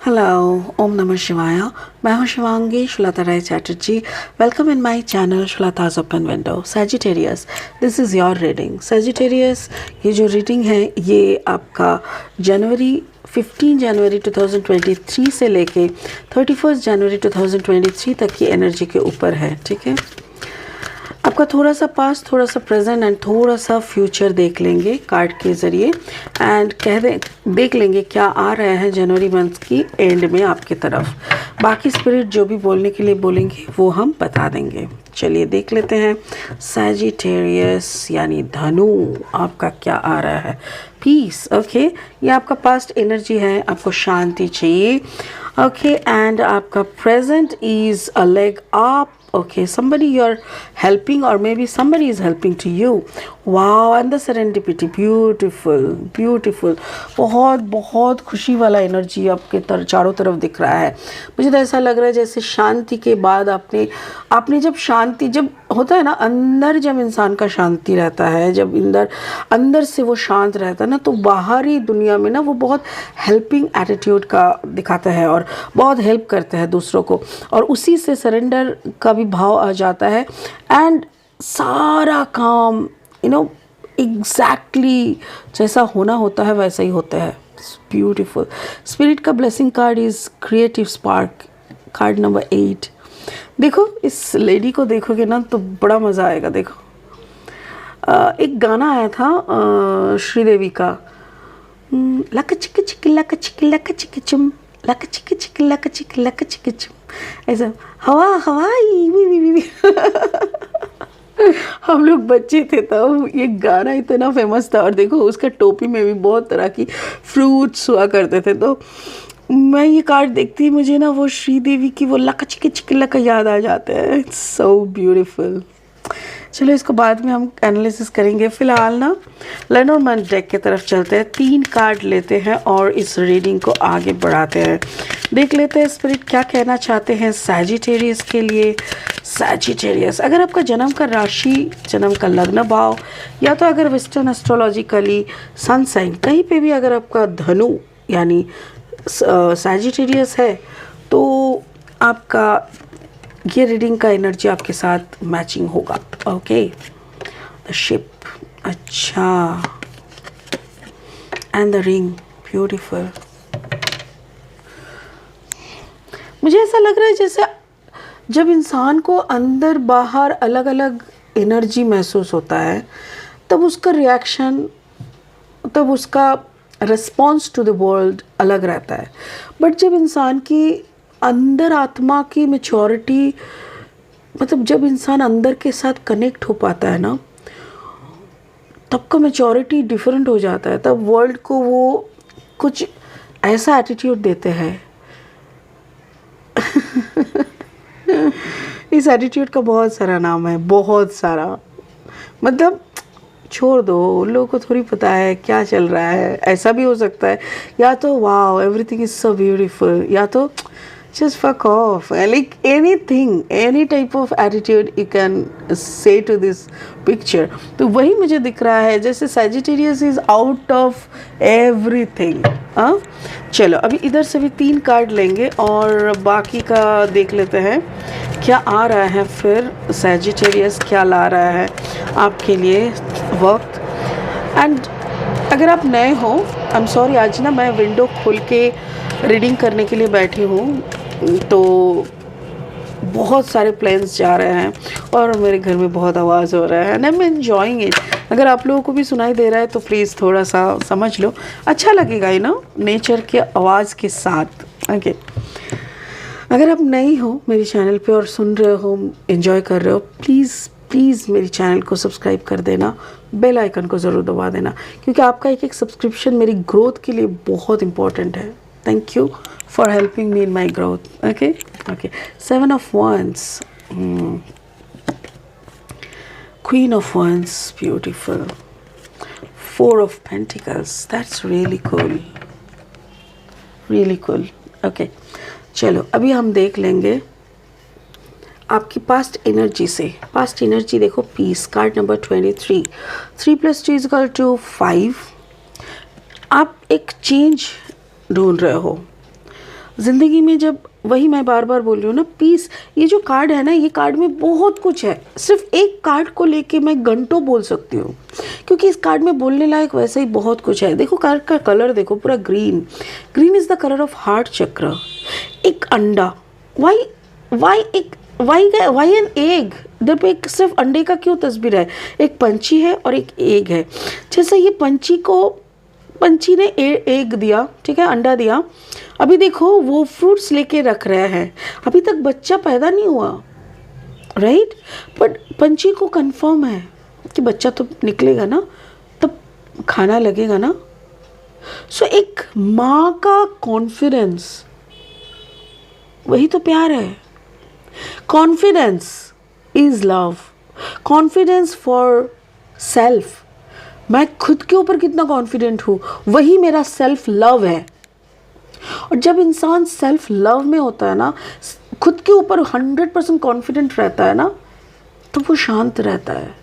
Hello, ओम नमः शिवाय। मैं हूं Shivangi Shulta Rai Chatterjee. Welcome in my channel Shultaz open window. Sagittarius, this is your reading. Sagittarius, ये जो रीडिंग है ये आपका 15 जनवरी 2023 से लेके 31 जनवरी 2023 तक की एनर्जी के ऊपर है। ठीक है, आपका थोड़ा सा पास्ट, थोड़ा सा प्रेजेंट एंड थोड़ा सा फ्यूचर देख लेंगे कार्ड के ज़रिए एंड देख लेंगे क्या आ रहा है जनवरी मंथ की एंड में आपकी तरफ। बाकी स्पिरिट जो भी बोलने के लिए बोलेंगे वो हम बता देंगे। चलिए देख लेते हैं। सैजिटेरियस यानी धनु, आपका क्या आ रहा है? पीस। ओके, ये आपका पास्ट एनर्जी है, आपको शांति चाहिए। ओके, एंड आपका present is a leg up. Okay, somebody you're helping or maybe somebody is helping to you. Wow, and the serendipity, beautiful, beautiful. बहुत बहुत खुशी वाला एनर्जी आपके चारों तरफ दिख रहा है। मुझे तो ऐसा लग रहा है जैसे शांति के बाद आपने जब शांति, जब होता है ना अंदर, जब इंसान का शांति रहता है, जब अंदर से वो शांत रहता है ना, तो बाहरी दुनिया में ना वो बहुत हेल्पिंग एटीट्यूड का दिखाता है और बहुत हेल्प करता है दूसरों को, और उसी से सरेंडर का भी भाव आ जाता है एंड सारा काम एग्जैक्टली जैसा होना होता है वैसा ही होता है। ब्यूटीफुल। स्पिरिट का blessing card is creative spark, card number 8। देखो इस लेडी को देखोगे ना तो बड़ा मज़ा आएगा। देखो एक गाना आया था श्रीदेवी का, लक चिक चिक लक चिक लक चिक चुम, लक चिक चिक लक चिक लक चिक चुम, ऐसा हवा हवाई। हम लोग बच्चे थे तब ये गाना इतना फेमस था, और देखो उसका टोपी में भी बहुत तरह की फ्रूट्स हुआ करते थे। तो मैं ये कार्ड देखती ही मुझे ना वो श्रीदेवी की वो लक चिक चिक लक याद आ जाता है। It's so beautiful. चलो इसको बाद में हम एनालिसिस करेंगे। फिलहाल ना लेनोर्मैन डेक की तरफ चलते हैं, 3 कार्ड लेते हैं और इस रीडिंग को आगे बढ़ाते हैं। देख लेते हैं स्पिरिट क्या कहना चाहते हैं सैजिटेरियस के लिए। सैजिटेरियस, अगर आपका जन्म का राशि, जन्म का लग्न भाव, या तो अगर वेस्टर्न एस्ट्रोलॉजिकली सन साइन कहीं पे भी अगर आपका धनु यानी सैजिटेरियस है, तो आपका ये रीडिंग का एनर्जी आपके साथ मैचिंग होगा। ओके, द शिप, अच्छा, एंड द रिंग, ब्यूटीफुल। मुझे ऐसा लग रहा है जैसे जब इंसान को अंदर बाहर अलग अलग एनर्जी महसूस होता है तब उसका रिएक्शन, तब उसका रिस्पॉन्स टू द वर्ल्ड अलग रहता है। बट जब इंसान की अंदर आत्मा की मैच्योरिटी, मतलब जब इंसान अंदर के साथ कनेक्ट हो पाता है ना, तब का मैच्योरिटी डिफरेंट हो जाता है। तब वर्ल्ड को वो कुछ ऐसा एटीट्यूड देते हैं इस एटीट्यूड का बहुत सारा नाम है, बहुत सारा, मतलब छोड़ दो, उन लोगों को थोड़ी पता है क्या चल रहा है। ऐसा भी हो सकता है, या तो wow everything is so beautiful, या तो just fuck off, like anything, any type of attitude you can say to this picture। तो वही मुझे दिख रहा है जैसे Sagittarius is out of everything। हाँ, चलो अभी इधर से भी 3 कार्ड लेंगे और बाकी का देख लेते हैं क्या आ रहा है। फिर Sagittarius क्या ला रहा है आपके लिए वक्त। एंड अगर आप नए हो, आई एम सॉरी, आज ना मैं विंडो खोल के रीडिंग करने के लिए बैठी हूँ, तो बहुत सारे प्लेन्स जा रहे हैं और मेरे घर में बहुत आवाज़ हो रहा है and I am enjoying it. अगर आप लोगों को भी सुनाई दे रहा है तो प्लीज़ थोड़ा सा समझ लो, अच्छा लगेगा नेचर के आवाज़ के साथ। ओके, अगर आप नई हो मेरे चैनल पे और सुन रहे हो, एंजॉय कर रहे हो, प्लीज़ मेरे चैनल को सब्सक्राइब कर देना, बेल आइकन को ज़रूर दबा देना, क्योंकि आपका एक सब्सक्रिप्शन मेरी ग्रोथ के लिए बहुत इंपॉर्टेंट है। Thank you for helping me in my growth. Okay. 7 of Wands, Queen of Wands, beautiful. 4 of Pentacles, that's really cool. Okay, चलो अभी हम देख लेंगे आपकी पास्ट एनर्जी से। पास्ट एनर्जी देखो, पीस, कार्ड नंबर 23। 3 + 2 = 5। आप एक चेंज ढूंढ रहे हो, ज़िंदगी में जब, वही मैं बार बार बोल रही हूँ ना, पीस, ये जो कार्ड है ना, ये कार्ड में बहुत कुछ है। सिर्फ एक कार्ड को लेके मैं घंटों बोल सकती हूँ, क्योंकि इस कार्ड में बोलने लायक वैसे ही बहुत कुछ है। देखो कार्ड का कलर देखो, पूरा green. Green is the colour of heart चक्र। एक अंडा, वाई एन एग, इधर पे एक सिर्फ अंडे का क्यों तस्वीर है? एक पंछी है और एक एग है। जैसे ये पंछी ने एग दिया, ठीक है, अंडा दिया। अभी देखो वो फ्रूट्स लेके रख रहे हैं, अभी तक बच्चा पैदा नहीं हुआ, राइट? बट पंछी को कंफर्म है कि बच्चा तो निकलेगा ना, तब खाना लगेगा ना। सो एक माँ का कॉन्फिडेंस, वही तो प्यार है। Confidence is love, confidence for self. मैं खुद के ऊपर कितना कॉन्फिडेंट हूँ, वही मेरा सेल्फ लव है। और जब इंसान सेल्फ लव में होता है ना, खुद के ऊपर 100% कॉन्फिडेंट रहता है ना, तो वो शांत रहता है।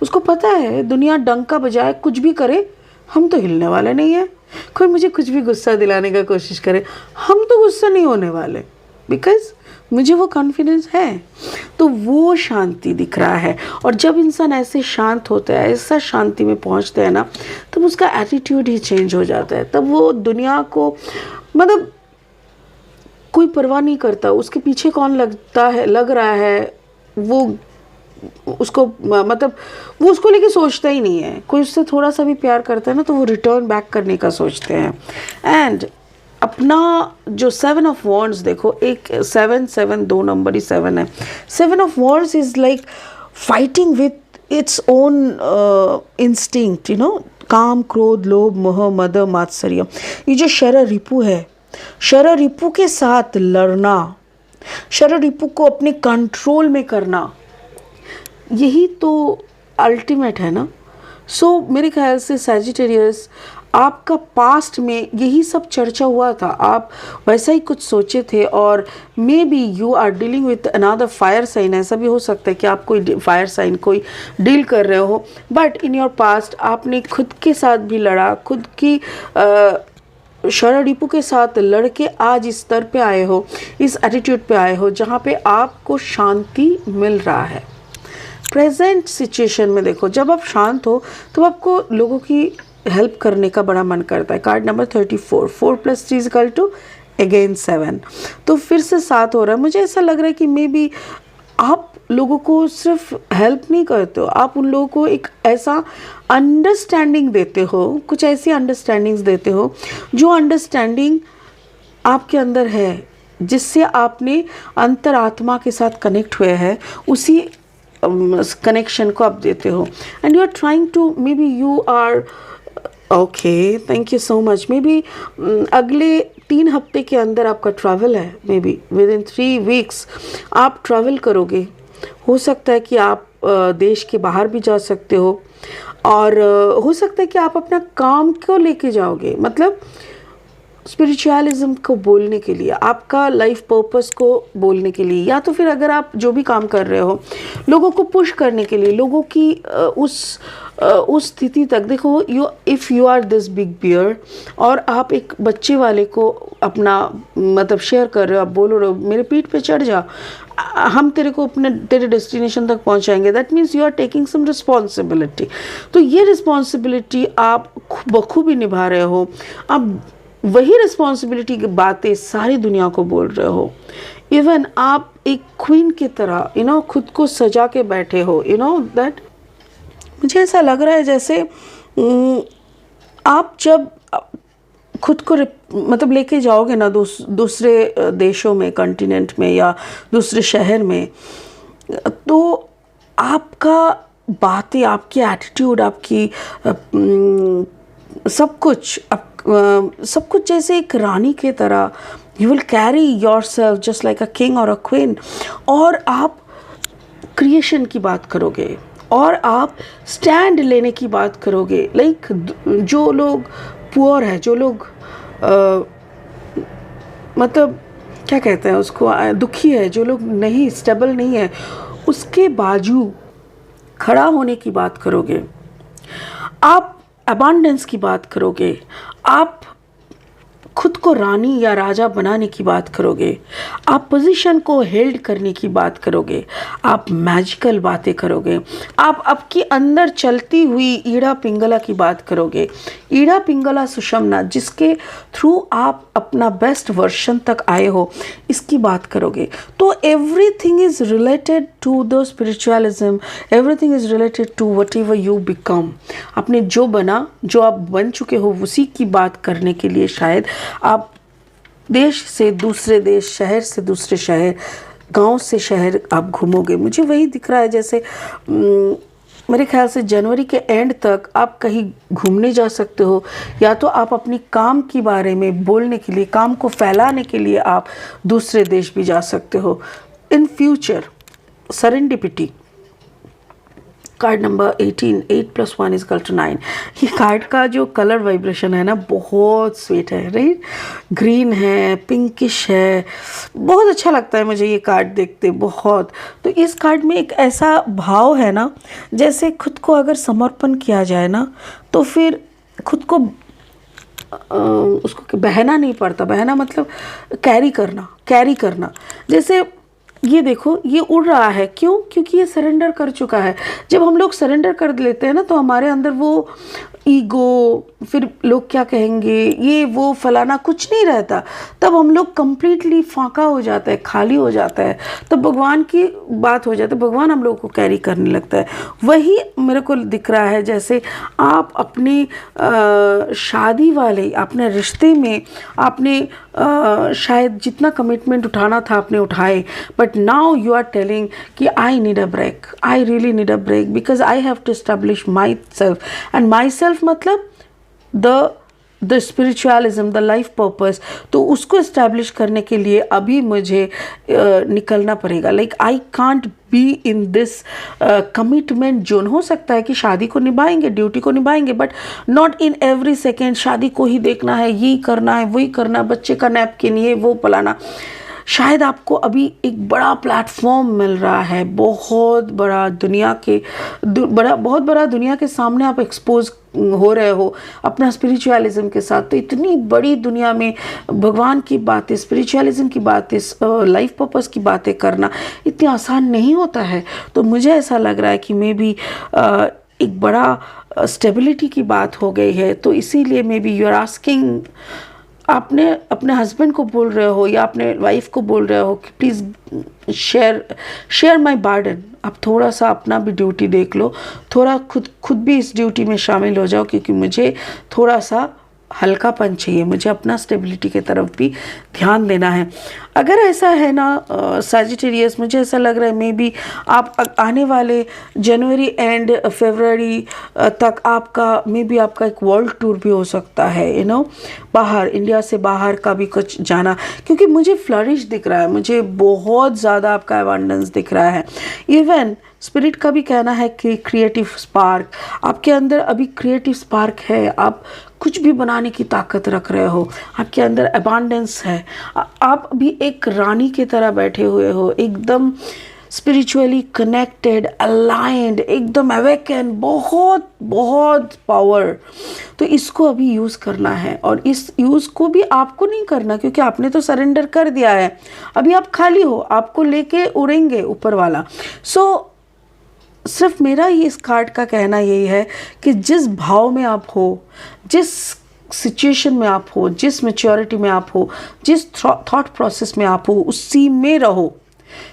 उसको पता है दुनिया डंका बजाए कुछ भी करे, हम तो हिलने वाले नहीं है। कोई मुझे कुछ भी गुस्सा दिलाने का कोशिश करे, हम तो गुस्सा नहीं होने वाले, बिकॉज मुझे वो कॉन्फिडेंस है। तो वो शांति दिख रहा है। और जब इंसान ऐसे शांत होता है, ऐसा शांति में पहुंचता है ना, तब उसका एटीट्यूड ही चेंज हो जाता है। तब वो दुनिया को, मतलब कोई परवाह नहीं करता उसके पीछे कौन लग रहा है, वो उसको, मतलब वो उसको लेके सोचता ही नहीं है। कोई उससे थोड़ा सा भी प्यार करता है ना, तो वो रिटर्न बैक करने का सोचते हैं। एंड अपना जो 7 ऑफ वॉन्ड्स देखो, एक 7 2 नंबर ही 7 है। 7 of wands is like fighting with its own instinct, you know, काम, क्रोध, लोभ, मोह, मद, मात्सर्य। ये जो शर रिपु है, शर रिपु के साथ लड़ना, शर रिपु को अपने कंट्रोल में करना, यही तो अल्टीमेट है ना। सो मेरे ख्याल से सैजिटेरियस, आपका पास्ट में यही सब चर्चा हुआ था, आप वैसा ही कुछ सोचे थे। और maybe you are dealing with another fire sign. ऐसा भी हो सकता है कि आप कोई फायर साइन कोई डील कर रहे हो, बट इन योर पास्ट आपने खुद के साथ भी लड़ा, खुद की शररिपु के साथ लड़के आज इस स्तर पे आए हो, इस एटीट्यूड पे आए हो जहाँ पे आपको शांति मिल रहा है। प्रेजेंट सिचुएशन में देखो, जब आप शांत हो तो आपको लोगों की हेल्प करने का बड़ा मन करता है। कार्ड नंबर 34, 4 + 3 = अगेन 7, तो फिर से 7 हो रहा है। मुझे ऐसा लग रहा है कि मे बी आप लोगों को सिर्फ हेल्प नहीं करते हो, आप उन लोगों को एक ऐसा अंडरस्टैंडिंग देते हो, कुछ ऐसी अंडरस्टैंडिंग्स देते हो जो अंडरस्टैंडिंग आपके अंदर है, जिससे आपने अंतरात्मा के साथ कनेक्ट हुए हैं, उसी कनेक्शन को आप देते हो। And you are trying to, maybe you are okay, thank you so much. Maybe अगले 3 हफ्ते के अंदर आपका ट्रैवल है, maybe within 3 weeks आप ट्रैवल करोगे। हो सकता है कि आप देश के बाहर भी जा सकते हो, और हो सकता है कि आप अपना काम को लेके जाओगे, मतलब स्पिरिचुअलिज्म को बोलने के लिए, आपका लाइफ पर्पस को बोलने के लिए, या तो फिर अगर आप जो भी काम कर रहे हो लोगों को पुश करने के लिए, लोगों की उस स्थिति तक। देखो, if you are this big bear और आप एक बच्चे वाले को अपना मतलब शेयर कर रहे हो, आप बोल रहे हो मेरे पीठ पे चढ़ जा, हम तेरे को तेरे डेस्टिनेशन तक पहुंचाएंगे, that means you are taking some responsibility. तो ये रिस्पॉन्सिबिलिटी आप बखूबी निभा रहे हो। आप वही रिस्पॉन्सिबिलिटी की बातें सारी दुनिया को बोल रहे हो। इवन आप एक क्वीन की तरह, यू नो, खुद को सजा के बैठे हो, यू नो दैट। मुझे ऐसा लग रहा है जैसे आप जब खुद को मतलब लेके जाओगे ना दूसरे देशों में, कॉन्टिनेंट में या दूसरे शहर में, तो आपका बातें, आपकी एटीट्यूड, आपकी सब कुछ जैसे एक रानी की तरह, you will carry your self just like a king और अ क्वीन। और आप क्रिएशन की बात करोगे, और आप स्टैंड लेने की बात करोगे। लाइक जो लोग पुअर है, जो लोग मतलब क्या कहते हैं उसको, दुखी है, जो लोग नहीं स्टेबल नहीं है, उसके बाजू खड़ा होने की बात करोगे। आप अबांडेंस की बात करोगे, आप खुद को रानी या राजा बनाने की बात करोगे, आप पोजीशन को हेल्ड करने की बात करोगे, आप मैजिकल बातें करोगे, आप आपके अंदर चलती हुई ईड़ा पिंगला की बात करोगे, ईड़ा पिंगला सुषमना, जिसके थ्रू आप अपना बेस्ट वर्जन तक आए हो, इसकी बात करोगे। तो everything is related to the spiritualism, everything is related to whatever you become. आपने जो बना, जो आप बन चुके हो, उसी की बात करने के लिए शायद आप देश से दूसरे देश, शहर से दूसरे शहर, गांव से शहर आप घूमोगे। मुझे वही दिख रहा है, जैसे मेरे ख्याल से जनवरी के एंड तक आप कहीं घूमने जा सकते हो, या तो आप अपनी काम के बारे में बोलने के लिए, काम को फैलाने के लिए आप दूसरे देश भी जा सकते हो। In future serendipity, card number 18, 8 + 1 = 9। ये कार्ड का जो कलर वाइब्रेशन है ना, बहुत स्वीट है, राइट। ग्रीन है, पिंकिश है, बहुत अच्छा लगता है मुझे ये कार्ड देखते, बहुत। तो इस कार्ड में एक ऐसा भाव है ना, जैसे खुद को अगर समर्पण किया जाए ना, तो फिर खुद को उसको बहना नहीं पड़ता। बहना मतलब कैरी करना। जैसे ये देखो, ये उड़ रहा है, क्यों? क्योंकि ये सरेंडर कर चुका है। जब हम लोग सरेंडर कर लेते हैं ना, तो हमारे अंदर वो ईगो, फिर लोग क्या कहेंगे, ये वो फलाना कुछ नहीं रहता। तब हम लोग कंप्लीटली फाका हो जाता है, खाली हो जाता है, तब भगवान की बात हो जाती है, भगवान हम लोग को कैरी करने लगता है। वही मेरे को दिख रहा है, जैसे आप अपनी शादी वाले अपने रिश्ते में आपने शायद जितना कमिटमेंट उठाना था आपने उठाए, but now you are telling कि I need a break, I really need a break, because I have to establish myself. And myself मतलब the spiritualism, the life purpose. तो उसको इस्टेब्लिश करने के लिए अभी मुझे निकलना पड़ेगा। Like I can't be in this commitment zone. हो सकता है कि शादी को निभाएंगे, ड्यूटी को निभाएंगे, but not in every second शादी को ही देखना है, यही करना है, वही करना है, बच्चे का नैपकिन ये वो फलाना। शायद आपको अभी एक बड़ा प्लेटफॉर्म मिल रहा है, बहुत बड़ा दुनिया के सामने आप एक्सपोज हो रहे हो अपना स्पिरिचुअलिज्म के साथ। तो इतनी बड़ी दुनिया में भगवान की बातें, स्पिरिचुअलिज्म की बातें, लाइफ पर्पस की बातें करना इतनी आसान नहीं होता है। तो मुझे ऐसा लग रहा है कि मे बी एक बड़ा स्टेबिलिटी की बात हो गई है। तो इसीलिए maybe you are asking, आपने अपने हस्बैंड को बोल रहे हो या अपने वाइफ को बोल रहे हो कि प्लीज़ शेयर माय बर्डन। आप थोड़ा सा अपना भी ड्यूटी देख लो, थोड़ा खुद भी इस ड्यूटी में शामिल हो जाओ, क्योंकि मुझे थोड़ा सा हल्कापन चाहिए, मुझे अपना स्टेबिलिटी की तरफ भी ध्यान देना है। अगर ऐसा है ना सैजिटेरियस, मुझे ऐसा लग रहा है मे बी आप आने वाले जनवरी एंड फरवरी तक आपका मे बी आपका एक वर्ल्ड टूर भी हो सकता है, बाहर, इंडिया से बाहर का भी कुछ जाना, क्योंकि मुझे फ्लरिश दिख रहा है, मुझे बहुत ज़्यादा आपका एबंडेंस दिख रहा है। इवन स्पिरिट का भी कहना है कि क्रिएटिव स्पार्क आपके अंदर अभी क्रिएटिव स्पार्क है, आप कुछ भी बनाने की ताकत रख रहे हो, आपके अंदर अबांडेंस है, आप भी एक रानी की तरह बैठे हुए हो, एकदम स्पिरिचुअली कनेक्टेड, अलाइंड, एकदम अवेकन, बहुत बहुत पावर। तो इसको अभी यूज़ करना है, और इस यूज़ को भी आपको नहीं करना, क्योंकि आपने तो सरेंडर कर दिया है, अभी आप खाली हो, आपको लेके उड़ेंगे ऊपर वाला। सिर्फ मेरा ये इस कार्ड का कहना यही है कि जिस भाव में आप हो, जिस सिचुएशन में आप हो, जिस मैच्योरिटी में आप हो, जिस थॉट प्रोसेस में आप हो, उसी में रहो,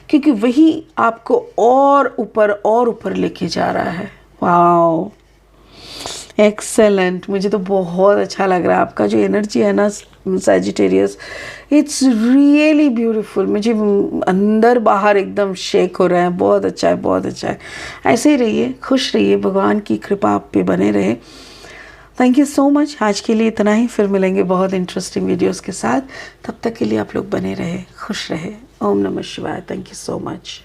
क्योंकि वही आपको और ऊपर लेके जा रहा है। Wow, excellent. मुझे तो बहुत अच्छा लग रहा है आपका जो एनर्जी है ना सैजिटेरियस, इट्स रियली ब्यूटीफुल। मुझे अंदर बाहर एकदम शेक हो रहा है। बहुत अच्छा है, बहुत अच्छा है। ऐसे ही रहिए, खुश रहिए, भगवान की कृपा आप पे बने रहे। Thank you so much. आज के लिए इतना ही, फिर मिलेंगे बहुत इंटरेस्टिंग वीडियोस के साथ। तब तक के लिए आप लोग बने रहे, खुश रहे। ओम नमः शिवाय। Thank you so much.